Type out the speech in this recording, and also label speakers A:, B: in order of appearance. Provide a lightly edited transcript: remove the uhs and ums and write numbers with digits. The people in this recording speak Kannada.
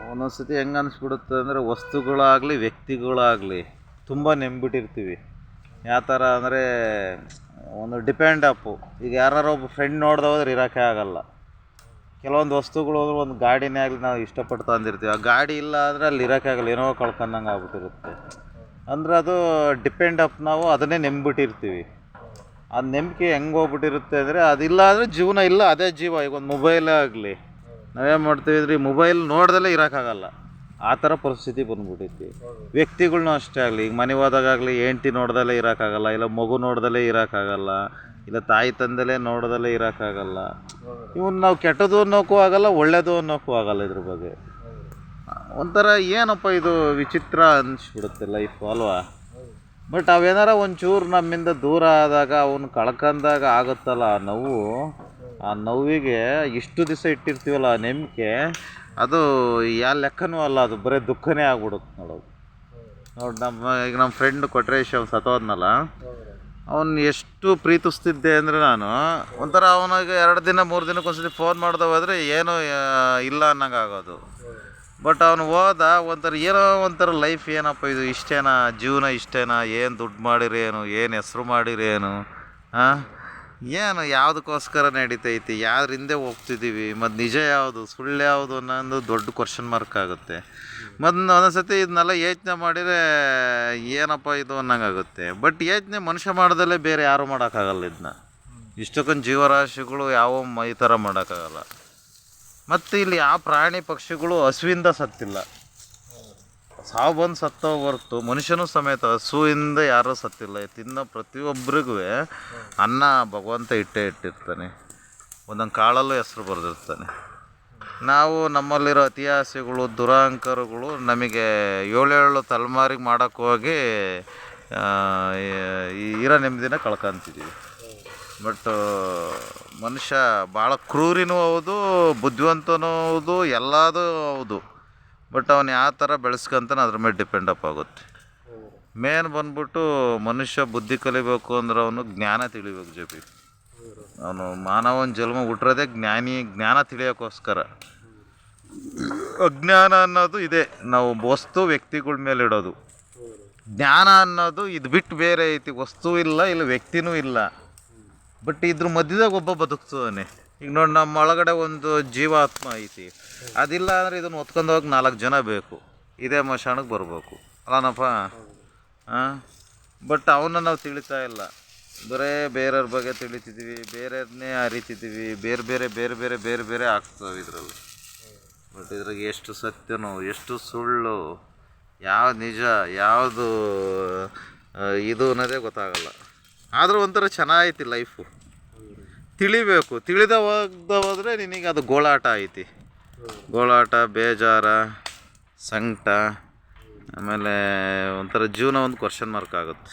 A: ಒಂದೊಂದು ಸತಿ ಹೆಂಗೆ ಅನಿಸ್ಬಿಡುತ್ತೆ ಅಂದರೆ ವಸ್ತುಗಳಾಗಲಿ ವ್ಯಕ್ತಿಗಳಾಗಲಿ ತುಂಬ ನಂಬಿಟ್ಟಿರ್ತೀವಿ. ಯಾವ ಥರ ಅಂದರೆ ಒಂದು ಡಿಪೆಂಡ್ ಅಪ್ಪು. ಈಗ ಯಾರು ಒಬ್ಬ ಫ್ರೆಂಡ್ ನೋಡ್ದೆ ಹೋದ್ರೆ ಇರೋಕ್ಕೆ ಆಗಲ್ಲ. ಕೆಲವೊಂದು ವಸ್ತುಗಳು ಹೋದ್ರೆ ಒಂದು ಗಾಡಿನೇ ಆಗಲಿ ನಾವು ಇಷ್ಟಪಟ್ಟು ತಂದಿರ್ತೀವಿ, ಆ ಗಾಡಿ ಇಲ್ಲ ಅಂದರೆ ಅಲ್ಲಿ ಇರೋಕ್ಕಾಗಲ್ಲ, ಏನೋ ಕಳ್ಕೊಂಡಂಗೆ ಆಗ್ಬಿಟ್ಟಿರುತ್ತೆ. ಅಂದರೆ ಅದು ಡಿಪೆಂಡ್ ಅಪ್, ನಾವು ಅದನ್ನೇ ನಂಬಿಟ್ಟಿರ್ತೀವಿ. ಆ ನಂಬಿಕೆ ಹೆಂಗೆ ಹೋಗ್ಬಿಟ್ಟಿರುತ್ತೆ ಅಂದರೆ ಅದಿಲ್ಲ ಅಂದರೆ ಜೀವನ ಇಲ್ಲ, ಅದೇ ಜೀವ. ಈಗ ಒಂದು ಮೊಬೈಲೇ ಆಗಲಿ, ನಾವೇನು ಮಾಡ್ತೀವಿ ಅಂದರೆ ಮೊಬೈಲ್ ನೋಡ್ದಲ್ಲೇ ಇರೋಕ್ಕಾಗಲ್ಲ, ಆ ಥರ ಪರಿಸ್ಥಿತಿ ಬಂದ್ಬಿಟ್ಟೈತಿ. ವ್ಯಕ್ತಿಗಳ್ನೂ ಅಷ್ಟೇ ಆಗಲಿ, ಈಗ ಮನೆ ಹೋದಾಗಲಿ ಹೆಂಡ್ತಿ ನೋಡ್ದಲ್ಲೇ ಇರೋಕ್ಕಾಗಲ್ಲ, ಇಲ್ಲ ಮಗು ನೋಡ್ದಲ್ಲೇ ಇರೋಕ್ಕಾಗಲ್ಲ, ಇಲ್ಲ ತಾಯಿ ತಂದೆಲೇ ನೋಡ್ದಲ್ಲೇ ಇರೋಕ್ಕಾಗಲ್ಲ. ಇವನ್ನ ನಾವು ಕೆಟ್ಟದ್ದು ಅನ್ನೋಕ್ಕೂ ಆಗಲ್ಲ, ಒಳ್ಳೆಯದು ಅನ್ನೋಕ್ಕೂ ಆಗಲ್ಲ. ಇದ್ರ ಬಗ್ಗೆ ಒಂಥರ ಏನಪ್ಪ ಇದು ವಿಚಿತ್ರ ಅನಿಸ್ಬಿಡುತ್ತೆ ಲೈಫು ಅಲ್ವಾ. ಬಟ್ ಅವೇನಾರ ಒಂಚೂರು ನಮ್ಮಿಂದ ದೂರ ಆದಾಗ, ಅವನು ಕಳ್ಕೊಂಡಾಗ ಆಗುತ್ತಲ್ಲ ಆ ನೋವು, ಆ ನೋವಿಗೆ ಇಷ್ಟು ದಿವಸ ಇಟ್ಟಿರ್ತೀವಲ್ಲ ಆ ನಂಬಿಕೆ, ಅದು ಯಾವ ಲೆಕ್ಕನೂ ಅಲ್ಲ, ಅದು ಬರೀ ದುಃಖನೇ ಆಗ್ಬಿಡುತ್ತೆ ನೋಡೋದು. ನೋಡಿ ಈಗ ನಮ್ಮ ಫ್ರೆಂಡ್ ಕೊಟ್ರೇಶ್ ಅವ್ನು ಸತ್ತೋದ್ನಲ್ಲ, ಅವನು ಎಷ್ಟು ಪ್ರೀತಿಸ್ತಿದ್ದೆ ಅಂದರೆ ನಾನು ಒಂಥರ ಅವನಿಗೆ 2 ದಿನ 3 ದಿನಕ್ಕೆ ಒಂದ್ಸತಿ ಫೋನ್ ಮಾಡ್ದೆ ಹೋದರೆ ಏನೂ ಇಲ್ಲ ಅನ್ನಂಗೆ ಆಗೋದು. ಬಟ್ ಅವನು ಹೋದ ಒಂಥರ ಏನೋ ಒಂಥರ ಲೈಫ್ ಏನಪ್ಪ ಇದು, ಇಷ್ಟೇನಾ ಜೀವನ, ಇಷ್ಟೇನಾ, ಏನು ದುಡ್ಡು ಮಾಡಿರೇನು, ಏನು ಹೆಸ್ರು ಮಾಡಿರೇನು, ಏನು ಯಾವುದಕ್ಕೋಸ್ಕರ ನಡೀತೈತಿ, ಯಾವ್ದ್ರ ಹಿಂದೆ ಹೋಗ್ತಿದ್ದೀವಿ, ಮತ್ತು ನಿಜ ಯಾವುದು ಸುಳ್ಳು ಯಾವುದು ಅನ್ನೋದು ದೊಡ್ಡ ಕ್ವಶನ್ ಮಾರ್ಕ್ ಆಗುತ್ತೆ. ಮತ್ತು ಒಂದೊಂದ್ಸತಿ ಇದನ್ನೆಲ್ಲ ಯೋಚನೆ ಮಾಡಿದರೆ ಏನಪ್ಪ ಇದು ಅನ್ನಂಗಾಗುತ್ತೆ. ಬಟ್ ಯೋಚನೆ ಮನುಷ್ಯ ಮಾಡ್ದಲ್ಲೇ ಬೇರೆ ಯಾರೂ ಮಾಡೋಕ್ಕಾಗಲ್ಲ ಇದನ್ನ. ಇಷ್ಟಕ್ಕೊಂದು ಜೀವರಾಶಿಗಳು ಯಾವ ಈ ಥರ ಮಾಡೋಕ್ಕಾಗಲ್ಲ. ಮತ್ತು ಇಲ್ಲಿ ಯಾವ ಪ್ರಾಣಿ ಪಕ್ಷಿಗಳು ಹಸುವಿಂದ ಸತ್ತಿಲ್ಲ, ಸಾವು ಬಂದು ಸತ್ತೋ ಹೊರ್ತು ಮನುಷ್ಯನೂ ಸಮೇತ ಹಸುವಿಂದ ಯಾರೂ ಸತ್ತಿಲ್ಲ. ತಿನ್ನೋ ಪ್ರತಿಯೊಬ್ಬರಿಗೂ ಅನ್ನ ಭಗವಂತ ಇಟ್ಟಿರ್ತಾನೆ, ಒಂದೊಂದು ಕಾಳಲ್ಲೂ ಹೆಸ್ರು ಬರೆದಿರ್ತಾನೆ. ನಾವು ನಮ್ಮಲ್ಲಿರೋ ಅತಿಯಾಸೆಗಳು, ದುರಹಂಕಾರಗಳು ನಮಗೆ 7 ತಲೆಮಾರಿಗೆ ಮಾಡೋಕ್ಕೆ ಹೋಗಿ ಇರೋ ನೆಮ್ಮದಿನ ಕಳ್ಕೊಂತಿದ್ದೀವಿ. ಬಟ್ ಮನುಷ್ಯ ಭಾಳ ಕ್ರೂರಿನೂ ಹೌದು, ಬುದ್ಧಿವಂತನೂ ಹೌದು, ಎಲ್ಲದೂ ಹೌದು. ಬಟ್ ಅವನು ಯಾವ ಥರ ಬೆಳೆಸ್ಕೊಂತಾನೆ ಅದ್ರ ಮೇಲೆ ಡಿಪೆಂಡಪ್ ಆಗುತ್ತೆ. ಮೇನ್ ಬಂದ್ಬಿಟ್ಟು ಮನುಷ್ಯ ಬುದ್ಧಿ ಕಲಿಬೇಕು ಅಂದ್ರೆ ಅವನು ಜ್ಞಾನ ತಿಳಿಬೇಕು. ಅವನು ಮಾನವನ ಜನ್ಮ ಹುಟ್ಟಿರೋದೇ ಜ್ಞಾನ ತಿಳಿಯೋಕ್ಕೋಸ್ಕರ. ಅಜ್ಞಾನ ಅನ್ನೋದು ಇದೆ, ನಾವು ವಸ್ತು ವ್ಯಕ್ತಿಗಳ ಮೇಲೆ ಇಡೋದು. ಜ್ಞಾನ ಅನ್ನೋದು ಇದು ಬಿಟ್ಟು ಬೇರೆ ಐತಿ, ವಸ್ತು ಇಲ್ಲ, ಇಲ್ಲ ವ್ಯಕ್ತಿನೂ ಇಲ್ಲ. ಬಟ್ ಇದ್ರ ಮಧ್ಯದಾಗ ಒಬ್ಬ ಬದುಕ್ತಾನೆ. ಈಗ ನೋಡಿ, ನಮ್ಮ ಒಳಗಡೆ ಒಂದು ಜೀವಾತ್ಮ ಐತಿ, ಅದಿಲ್ಲ ಅಂದರೆ ಇದನ್ನು ಹೊತ್ಕೊಂಡು ಹೋಗಿ 4 ಜನ ಬೇಕು, ಇದೇ ಮಶಾಣಕ್ಕೆ ಬರಬೇಕು ಅಲ್ಲನಪ್ಪ. ಬಟ್ ಅವನ್ನ ನಾವು ತಿಳಿತಾ ಇಲ್ಲ, ಬರೇ ಬೇರೆಯವ್ರ ಬಗ್ಗೆ ತಿಳಿತಿದ್ದೀವಿ, ಬೇರೆಯವ್ರನ್ನೇ ಅರಿತಿದ್ದೀವಿ, ಬೇರೆ ಬೇರೆ ಆಗ್ತವೆ ಇದರಲ್ಲಿ. ಬಟ್ ಇದ್ರಾಗ ಎಷ್ಟು ಸತ್ಯನೋ ಎಷ್ಟು ಸುಳ್ಳು, ಯಾವ್ದು ನಿಜ ಯಾವುದು ಇದು ಅನ್ನೋದೇ ಗೊತ್ತಾಗಲ್ಲ. ಆದರೂ ಒಂಥರ ಚೆನ್ನಾಗೈತಿ ಲೈಫು. ತಿಳಿಬೇಕು, ತಿಳಿದ ಹೋದ್ರೆ ನಿನಗೆ ಅದು ಗೋಳಾಟ ಐತಿ. ಗೋಳಾಟ, ಬೇಜಾರ, ಸಂಕಟ, ಆಮೇಲೆ ಒಂಥರ ಜೀವನ ಒಂದು ಕ್ವಶನ್ ಮಾರ್ಕ್ ಆಗುತ್ತೆ.